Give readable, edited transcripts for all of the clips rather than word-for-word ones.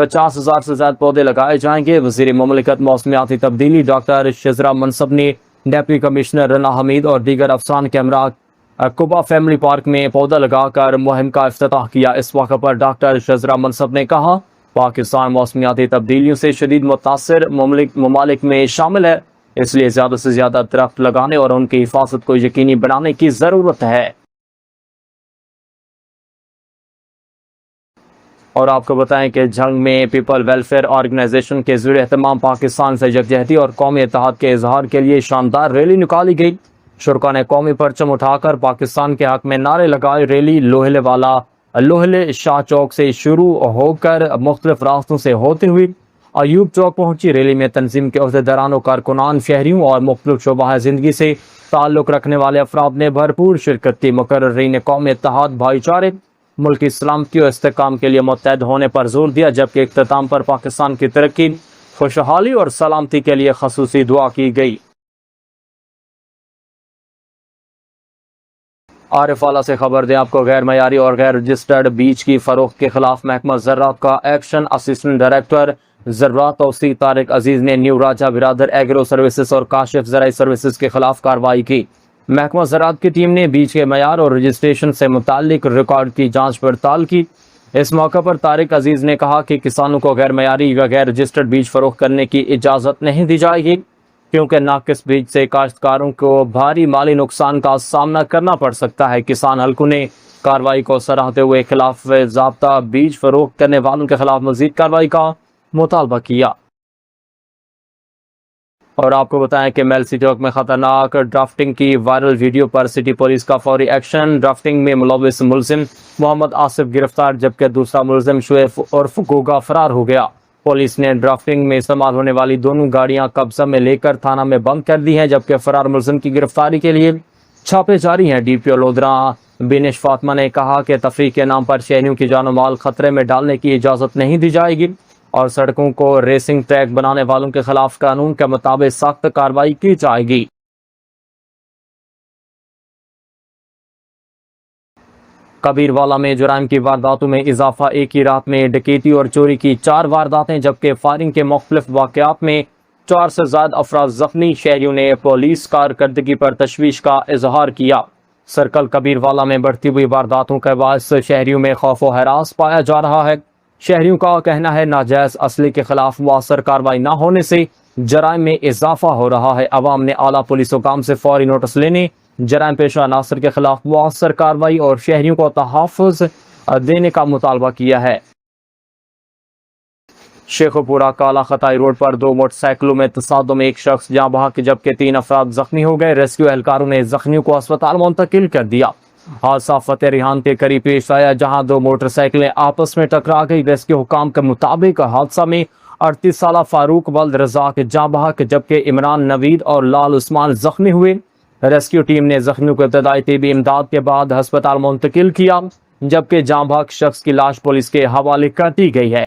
50,000 سے زائد پودے لگائے جائیں گے۔ وزیر مملکت موسمیاتی تبدیلی ڈاکٹر شزرا منصب نے ڈپٹی کمشنر رنا حمید اور دیگر افسران کے ہمراہ کبا فیملی پارک میں پودا لگا کر مہم کا افتتاح کیا۔ اس موقع پر ڈاکٹر شزرا منصب نے کہا پاکستان موسمیاتی تبدیلیوں سے شدید متاثر ممالک میں شامل ہے، اس لیے زیادہ سے زیادہ درخت لگانے اور ان کی حفاظت کو یقینی بنانے کی ضرورت ہے۔ اور آپ کو بتائیں کہ جھنگ میں پیپل ویلفیئر آرگنائزیشن کے زیر اہتمام پاکستان سے یکجہتی اور قومی اتحاد کے اظہار کے لیے شاندار ریلی نکالی گئی۔ شرکا نے قومی پرچم اٹھا کر پاکستان کے حق میں نعرے لگائے۔ ریلی لوہلے شاہ چوک سے شروع ہو کر مختلف راستوں سے ہوتے ہوئے ایوب چوک پہنچی۔ ریلی میں تنظیم کے عہدیداران و کارکنان، شہریوں اور مختلف شعبہ زندگی سے تعلق رکھنے والے افراد نے بھرپور شرکت کی۔ مقررین قومی اتحاد، بھائی چارے، ملکی سلامتی اور استحکام کے لیے متحد ہونے پر زور دیا، جبکہ اختتام پر پاکستان کی ترقی، خوشحالی اور سلامتی کے لیے خصوصی دعا کی گئی۔ عارف والا سے خبر دیں آپ کو، غیر معیاری اور غیر رجسٹرڈ بیج کی فروخت کے خلاف محکمہ زراعت کا ایکشن۔ اسسٹنٹ ڈائریکٹر زراعت توسیع طارق عزیز نے نیو راجہ برادر ایگرو سروسز اور کاشف زرعی سروسز کے خلاف کارروائی کی۔ محکمہ زراعت کی ٹیم نے بیج کے معیار اور رجسٹریشن سے متعلق ریکارڈ کی جانچ پڑتال کی۔ اس موقع پر طارق عزیز نے کہا کہ کسانوں کو غیر معیاری یا غیر رجسٹرڈ بیج فروخت کرنے کی اجازت نہیں دی جائے گی، کیونکہ ناقص بیج سے کاشتکاروں کو بھاری مالی نقصان کا سامنا کرنا پڑ سکتا ہے۔ کسان حلقوں نے کارروائی کو سراہتے ہوئے خلاف ضابطہ بیج فروخت کرنے والوں کے خلاف مزید کارروائی کا مطالبہ کیا۔ اور آپ کو بتائیں کہ میلسی چوک میں خطرناک ڈرافٹنگ کی وائرل ویڈیو پر سٹی پولیس کا فوری ایکشن۔ ڈرافٹنگ میں ملوث ملزم محمد آصف گرفتار، جبکہ دوسرا ملزم شعیب عرف گوگا فرار ہو گیا۔ پولیس نے ڈرافٹنگ میں استعمال ہونے والی دونوں گاڑیاں قبضہ میں لے کر تھانہ میں بند کر دی ہیں، جبکہ فرار ملزم کی گرفتاری کے لیے چھاپے جاری ہیں۔ ڈی پی او لودھرا بینش فاطمہ نے کہا کہ تفریح کے نام پر شہریوں کی جان و مال خطرے میں ڈالنے کی اجازت نہیں دی جائے گی اور سڑکوں کو ریسنگ ٹریک بنانے والوں کے خلاف قانون کے مطابق سخت کارروائی کی جائے گی۔ کبیر والا میں جرائم کی وارداتوں میں اضافہ، ایک ہی رات میں ڈکیتی اور چوری کی 4 وارداتیں، جبکہ فائرنگ کے مختلف واقعات میں 4 سے زائد افراد زخمی۔ شہریوں نے پولیس کارکردگی پر تشویش کا اظہار کیا۔ سرکل کبیر والا میں بڑھتی ہوئی وارداتوں کے باعث شہریوں میں خوف و ہراس پایا جا رہا ہے۔ شہریوں کا کہنا ہے ناجائز اسلحے کے خلاف مؤثر کارروائی نہ ہونے سے جرائم میں اضافہ ہو رہا ہے۔ عوام نے اعلیٰ پولیس حکام سے فوری نوٹس لینے، جرائم پیشہ عناصر کے خلاف مؤثر کارروائی اور شہریوں کو تحفظ دینے کا مطالبہ کیا ہے۔ شیخ پورہ کالا خطائی روڈ پر 2 موٹر سائیکلوں میں تصادم، ایک شخص جاں بحق جبکہ 3 افراد زخمی ہو گئے۔ ریسکیو اہلکاروں نے زخمیوں کو اسپتال منتقل کر دیا۔ حادثہ فتح ریحان کے قریب پیش آیا، جہاں 2 موٹر سائیکلیں آپس میں ٹکرا گئی۔ ریسکیو حکام کے مطابق حادثہ میں 38 سالہ فاروق ولد رزاق جاں بحق جبکہ عمران نوید اور لال عثمان زخمی ہوئے۔ ریسکیو ٹیم نے زخمیوں کو ابتدائی طبی امداد کے بعد ہسپتال منتقل کیا، جبکہ جاں بحق شخص کی لاش پولیس کے حوالے کر دی گئی ہے۔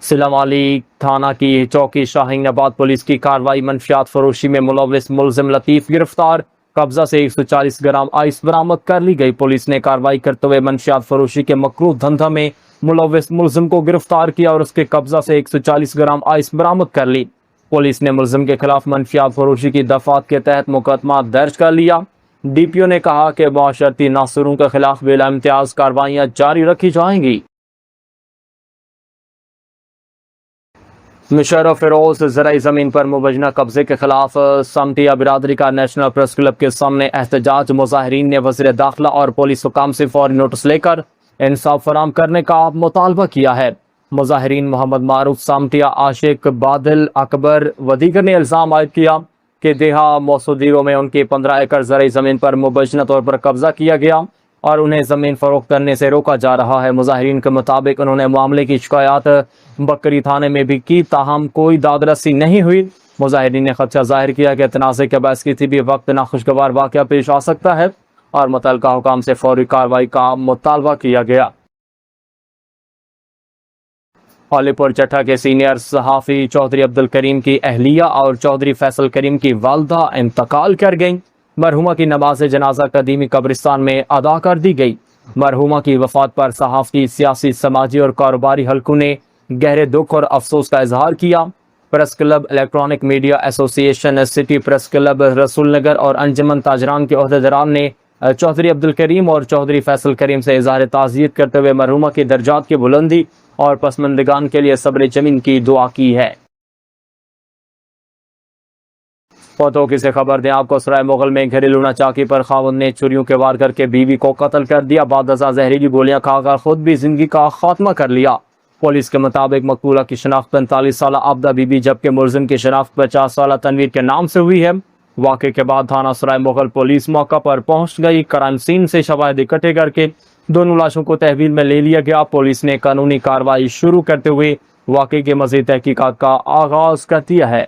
سلم علی تھانہ کی چوکی شاہین آباد پولیس کی کارروائی، منشیات فروشی میں ملوث ملزم لطیف گرفتار، قبضہ سے 140 گرام آئس برآمد کر لی گئی۔ پولیس نے کارروائی کرتے ہوئے منشیات فروشی کے مکروہ دھندہ میں ملوث ملزم کو گرفتار کیا اور اس کے قبضہ سے 140 گرام آئس برآمد کر لی۔ پولیس نے ملزم کے خلاف منشیات فروشی کی دفعات کے تحت مقدمہ درج کر لیا۔ ڈی پی او نے کہا کہ معاشرتی ناصروں کے خلاف بلا امتیاز کارروائیاں جاری رکھی جائیں گی۔ مشرف فیروز زرعی زمین پر مبینہ قبضے کے خلاف سمٹیا برادری کا نیشنل پریس کلب کے سامنے احتجاج۔ مظاہرین نے وزیر داخلہ اور پولیس حکام سے فوری نوٹس لے کر انصاف فراہم کرنے کا مطالبہ کیا ہے۔ مظاہرین محمد معروف سامٹیا، عاشق بادل اکبر و دیگر نے الزام عائد کیا کہ دیہا موسودیرو میں ان کی 15 ایکڑ زرعی زمین پر مبینہ طور پر قبضہ کیا گیا اور انہیں زمین فروخت کرنے سے روکا جا رہا ہے۔ مظاہرین کے مطابق انہوں نے معاملے کی شکایات بکری تھانے میں بھی کی، تاہم کوئی داد رسی نہیں ہوئی۔ مظاہرین نے خدشہ ظاہر کیا کہ تنازع کے باعث کسی بھی وقت ناخوشگوار واقعہ پیش آ سکتا ہے اور متعلقہ حکام سے فوری کارروائی کا مطالبہ کیا گیا۔ ہالی پور چٹھا کے سینئر صحافی چودھری عبدالکریم کی اہلیہ اور چودھری فیصل کریم کی والدہ انتقال کر گئیں۔ مرحومہ کی نماز جنازہ قدیمی قبرستان میں ادا کر دی گئی۔ مرحوما کی وفات پر صحافی، سیاسی، سماجی اور کاروباری حلقوں نے گہرے دکھ اور افسوس کا اظہار کیا۔ پریس کلب الیکٹرانک میڈیا ایسوسی ایشن، سٹی پریس کلب رسول نگر اور انجمن تاجران کے عہدیداران نے چودھری عبدالکریم اور چودھری فیصل کریم سے اظہار تعزیت کرتے ہوئے مرحوما کی درجات کی بلندی اور پسماندگان کے لیے صبر جمیل کی دعا کی ہے۔ فوتوں کی سے خبر دیں آپ کو، سرائے مغل میں گھریلو چاکی پر خاوند نے چھریوں کے وار کر کے بیوی کو قتل کر دیا۔ بعد ازاں زہریلی گولیاں کھا کر خود بھی زندگی کا خاتمہ کر لیا۔ پولیس کے مطابق مقتولہ کی شناخت 45 سالہ عابدہ بی بی جبکہ ملزم کی شناخت 50 سالہ تنویر کے نام سے ہوئی ہے۔ واقعے کے بعد تھانہ سرائے مغل پولیس موقع پر پہنچ گئی۔ کرائم سین سے شواہد اکٹھے کر کے دونوں لاشوں کو تحویل میں لے لیا گیا۔ پولیس نے قانونی کارروائی شروع کرتے ہوئے واقعے کی مزید تحقیقات کا آغاز کر دیا ہے۔